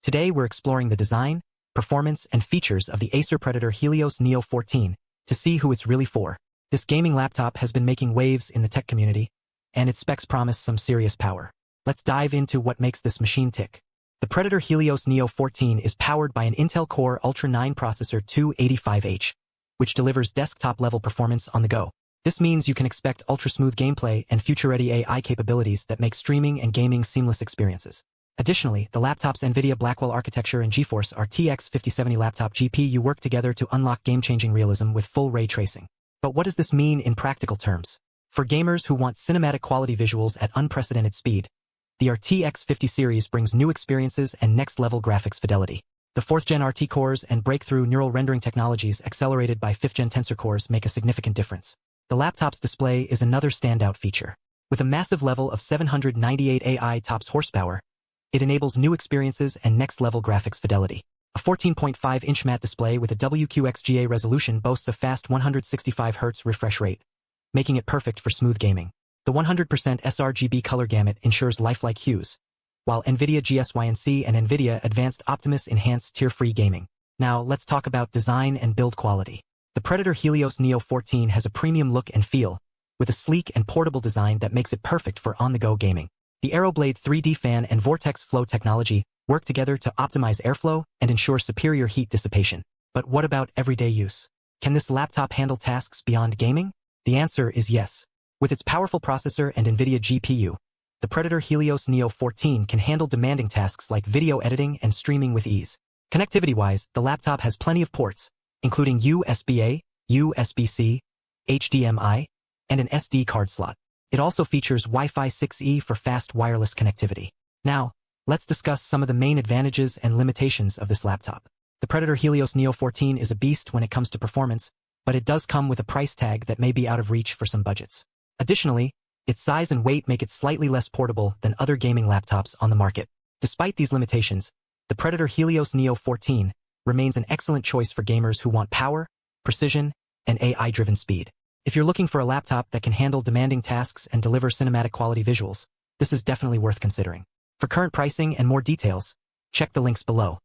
Today we're exploring the design, performance, and features of the Acer Predator Helios Neo 14 to see who it's really for. This gaming laptop has been making waves in the tech community, and its specs promise some serious power. Let's dive into what makes this machine tick. The Predator Helios Neo 14 is powered by an Intel Core Ultra 9 processor 285H, which delivers desktop-level performance on the go. This means you can expect ultra-smooth gameplay and future-ready AI capabilities that make streaming and gaming seamless experiences. Additionally, the laptop's NVIDIA Blackwell architecture and GeForce RTX 5070 laptop GPU work together to unlock game-changing realism with full ray tracing. But what does this mean in practical terms? For gamers who want cinematic quality visuals at unprecedented speed, the RTX 50 series brings new experiences and next-level graphics fidelity. The 4th-gen RT cores and breakthrough neural rendering technologies accelerated by 5th-gen tensor cores make a significant difference. The laptop's display is another standout feature. With a massive level of 798 AI TOPS horsepower, it enables new experiences and next-level graphics fidelity. A 14.5-inch matte display with a WQXGA resolution boasts a fast 165 Hz refresh rate, making it perfect for smooth gaming. The 100% sRGB color gamut ensures lifelike hues, while NVIDIA GeForce and NVIDIA Advanced Optimus enhance tier-free gaming. Now, let's talk about design and build quality. The Predator Helios Neo 14 has a premium look and feel, with a sleek and portable design that makes it perfect for on-the-go gaming. The AeroBlade 3D fan and Vortex Flow technology work together to optimize airflow and ensure superior heat dissipation. But what about everyday use? Can this laptop handle tasks beyond gaming? The answer is yes. With its powerful processor and NVIDIA GPU, the Predator Helios Neo 14 can handle demanding tasks like video editing and streaming with ease. Connectivity-wise, the laptop has plenty of ports, including USB-A, USB-C, HDMI, and an SD card slot. It also features Wi-Fi 6E for fast wireless connectivity. Now, let's discuss some of the main advantages and limitations of this laptop. The Predator Helios Neo 14 is a beast when it comes to performance, but it does come with a price tag that may be out of reach for some budgets. Additionally, its size and weight make it slightly less portable than other gaming laptops on the market. Despite these limitations, the Predator Helios Neo 14 remains an excellent choice for gamers who want power, precision, and AI-driven speed. If you're looking for a laptop that can handle demanding tasks and deliver cinematic quality visuals, this is definitely worth considering. For current pricing and more details, check the links below.